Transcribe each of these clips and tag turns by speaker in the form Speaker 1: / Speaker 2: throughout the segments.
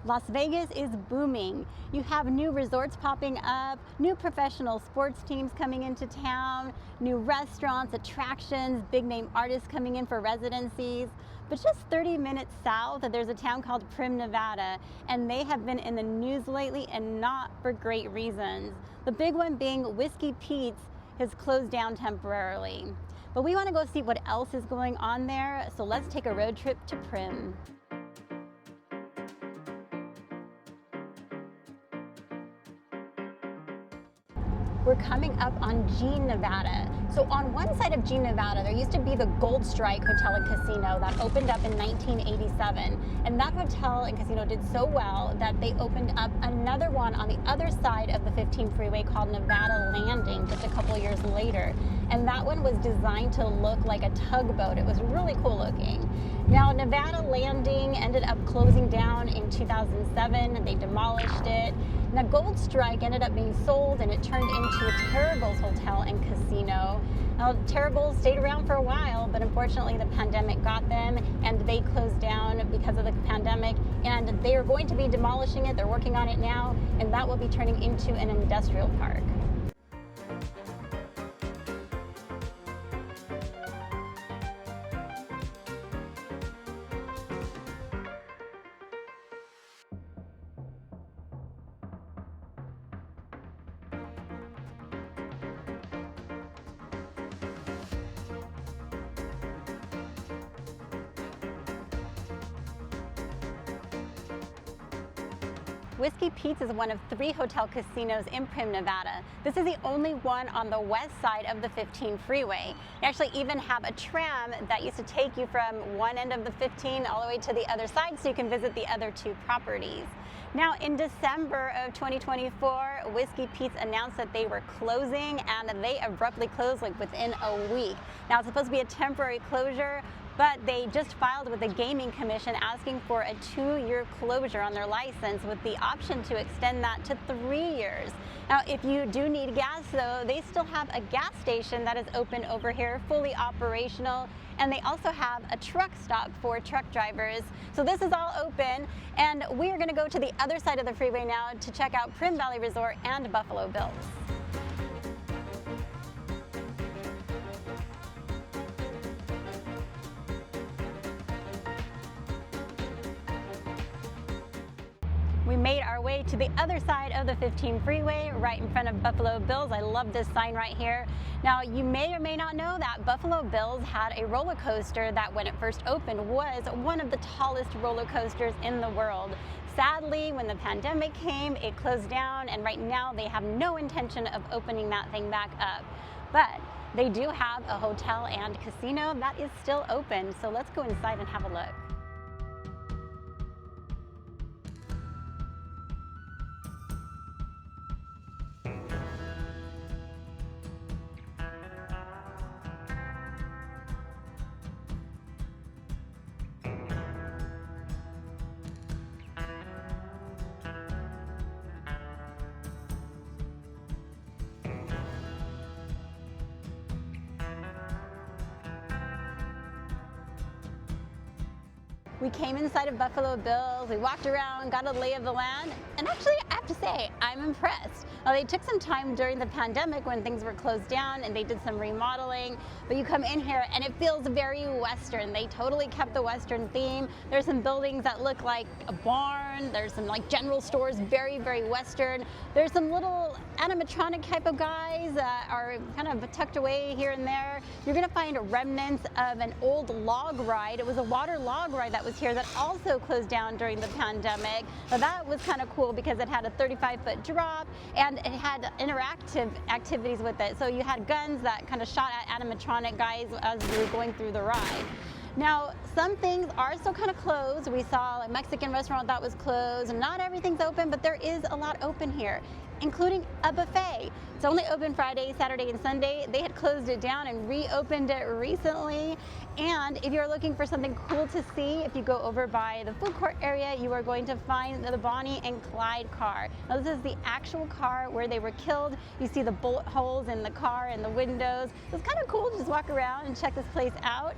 Speaker 1: Las Vegas is booming. You have new resorts popping up, new professional sports teams coming into town, new restaurants, attractions, big name artists coming in for residencies. But just 30 minutes south, there's a town called Primm, Nevada, and they have been in the news lately, and not for great reasons. The big one being Whiskey Pete's has closed down temporarily. But we want to go see what else is going on there, so let's take a road trip to Primm. We're coming up on Jean, Nevada. So on one side of Jean, Nevada, there used to be the Gold Strike Hotel and Casino that opened up in 1987. And that hotel and casino did so well that they opened up another one on the other side of the 15 freeway called Nevada Landing just a couple years later. And that one was designed to look like a tugboat. It was really cool looking. Now, Nevada Landing ended up closing down in 2007. They demolished it. Now, Gold Strike ended up being sold, and it turned into a Terrible's Hotel and Casino. Now, Terrible's stayed around for a while, but unfortunately the pandemic got them, and they closed down because of the pandemic, and they are going to be demolishing it. They're working on it now, and that will be turning into an industrial park. Whiskey Pete's is one of 3 hotel casinos in Primm, Nevada. This is the only one on the west side of the 15 freeway. You actually even have a tram that used to take you from one end of the 15 all the way to the other side, so you can visit the other 2 properties. Now, in December of 2024, Whiskey Pete's announced that they were closing, and they abruptly closed like within a week. Now, it's supposed to be a temporary closure, but they just filed with the Gaming Commission asking for a 2-year closure on their license with the option to extend that to 3 years. Now, if you do need gas, though, they still have a gas station that is open over here, fully operational, and they also have a truck stop for truck drivers. So this is all open, and we are going to go to the other side of the freeway now to check out Primm Valley Resort and Buffalo Bills. We made our way to the other side of the 15 freeway, right in front of Buffalo Bills. I love this sign right here. Now, you may or may not know that Buffalo Bills had a roller coaster that, when it first opened, was one of the tallest roller coasters in the world. Sadly, when the pandemic came, it closed down, and right now they have no intention of opening that thing back up. But they do have a hotel and casino that is still open, so let's go inside and have a look. We came inside of Buffalo Bills, we walked around, got a lay of the land, and actually I have to say, I'm impressed. Now, they took some time during the pandemic when things were closed down and they did some remodeling, but you come in here and it feels very Western. They totally kept the Western theme. There's some buildings that look like a barn, there's some like general stores, very, very Western. There's some little animatronic type of guys that are kind of tucked away here and there. You're gonna find remnants of an old log ride. It was a water log ride that was here that also closed down during the pandemic. But that was kind of cool because it had a 35-foot drop and it had interactive activities with it. So you had guns that kind of shot at animatronic guys as you were going through the ride. Now, some things are still kind of closed. We saw a Mexican restaurant that was closed. Not everything's open, but there is a lot open here, including a buffet. It's only open Friday, Saturday, and Sunday. They had closed it down and reopened it recently. And if you're looking for something cool to see, if you go over by the food court area, you are going to find the Bonnie and Clyde car. Now, this is the actual car where they were killed. You see the bullet holes in the car and the windows. It's kind of cool to just walk around and check this place out.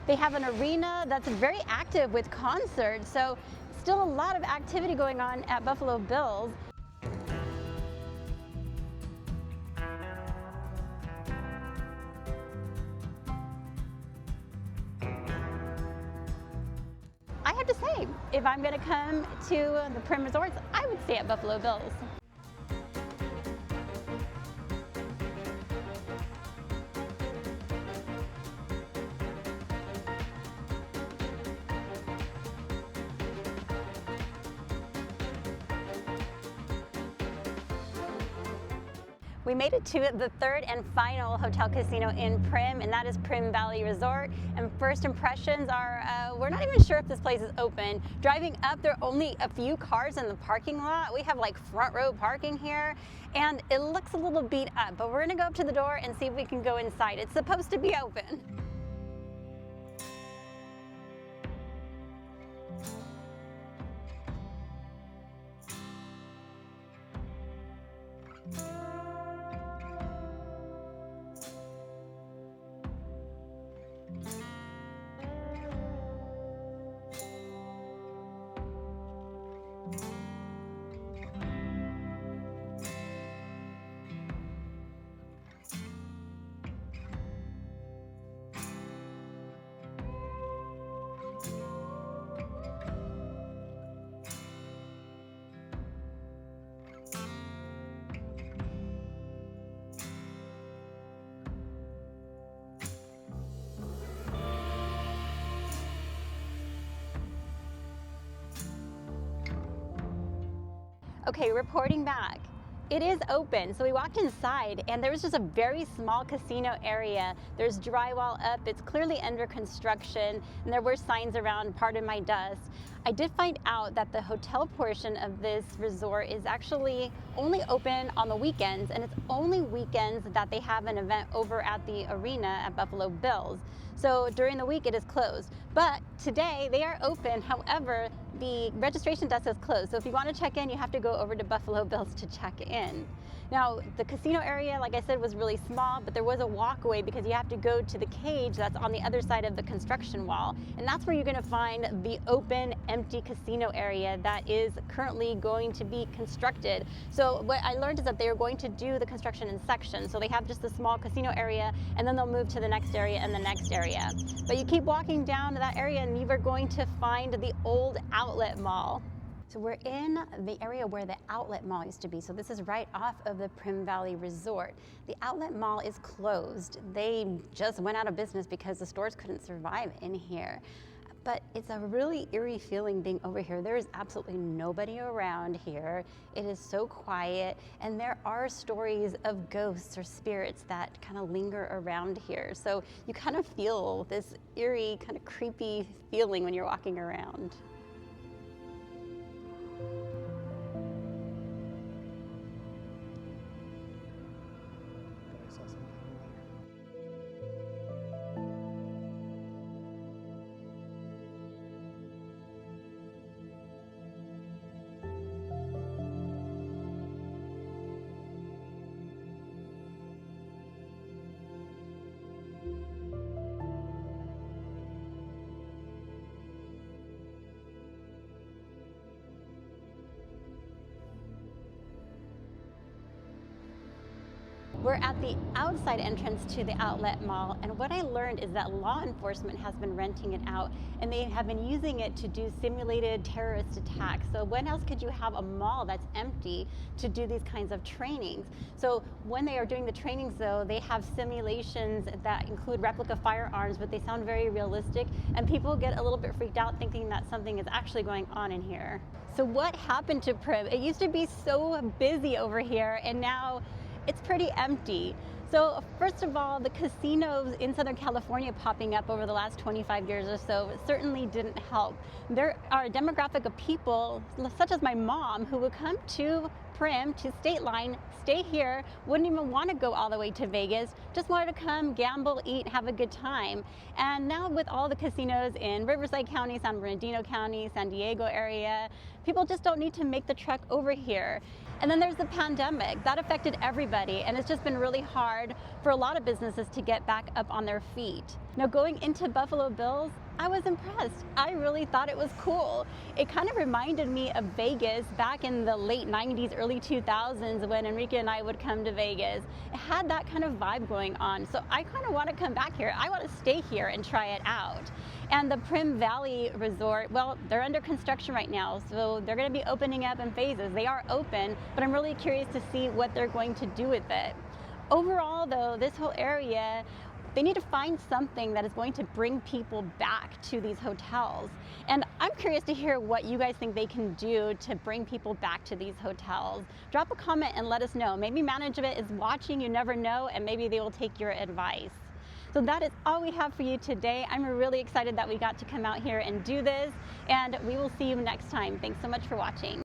Speaker 1: They have an arena that's very active with concerts, so still a lot of activity going on at Buffalo Bills. I have to say, if I'm going to come to the Primm Resorts, I would stay at Buffalo Bills. We made it to the third and final hotel casino in Primm, and that is Primm Valley Resort. And first impressions are, we're not even sure if this place is open. Driving up, there are only a few cars in the parking lot. We have like front row parking here, and it looks a little beat up, but we're gonna go up to the door and see if we can go inside. It's supposed to be open. Okay, reporting back. It is open. So we walked inside and there was just a very small casino area. There's drywall up, it's clearly under construction, and there were signs around, pardon my dust. I did find out that the hotel portion of this resort is actually only open on the weekends, and it's only weekends that they have an event over at the arena at Buffalo Bills. So during the week it is closed. But today they are open, however, the registration desk is closed. So if you want to check in, you have to go over to Buffalo Bills to check in. Now, the casino area, like I said, was really small, but there was a walkway because you have to go to the cage that's on the other side of the construction wall. And that's where you're going to find the open, empty casino area that is currently going to be constructed. So what I learned is that they are going to do the construction in sections. So they have just a small casino area, and then they'll move to the next area and the next area. But you keep walking down to that area and you are going to find the old outlet mall. So we're in the area where the outlet mall used to be. So this is right off of the Primm Valley Resort. The outlet mall is closed. They just went out of business because the stores couldn't survive in here. But it's a really eerie feeling being over here. There is absolutely nobody around here. It is so quiet, and there are stories of ghosts or spirits that kind of linger around here. So you kind of feel this eerie, kind of creepy feeling when you're walking around. We're at the outside entrance to the outlet mall, and what I learned is that law enforcement has been renting it out, and they have been using it to do simulated terrorist attacks. So when else could you have a mall that's empty to do these kinds of trainings? So when they are doing the trainings though, they have simulations that include replica firearms, but they sound very realistic, and people get a little bit freaked out thinking that something is actually going on in here. So what happened to Primm? It used to be so busy over here, and now it's pretty empty. So first of all, the casinos in Southern California popping up over the last 25 years or so certainly didn't help. There are a demographic of people, such as my mom, who would come to Primm, to State Line, stay here, wouldn't even want to go all the way to Vegas, just wanted to come, gamble, eat, have a good time. And now with all the casinos in Riverside County, San Bernardino County, San Diego area, people just don't need to make the trek over here. And then there's the pandemic. That affected everybody, and it's just been really hard for a lot of businesses to get back up on their feet. Now, going into Buffalo Bills, I was impressed. I really thought it was cool. It kind of reminded me of Vegas back in the late 90s, early 2000s when Enrique and I would come to Vegas. It had that kind of vibe going on. So I kind of want to come back here. I want to stay here and try it out. And the Primm Valley Resort, well, they're under construction right now, so they're going to be opening up in phases. They are open, but I'm really curious to see what they're going to do with it. Overall, though, this whole area, they need to find something that is going to bring people back to these hotels. And I'm curious to hear what you guys think they can do to bring people back to these hotels. Drop a comment and let us know. Maybe management is watching, you never know, and maybe they will take your advice. So that is all we have for you today. I'm really excited that we got to come out here and do this, and we will see you next time. Thanks so much for watching.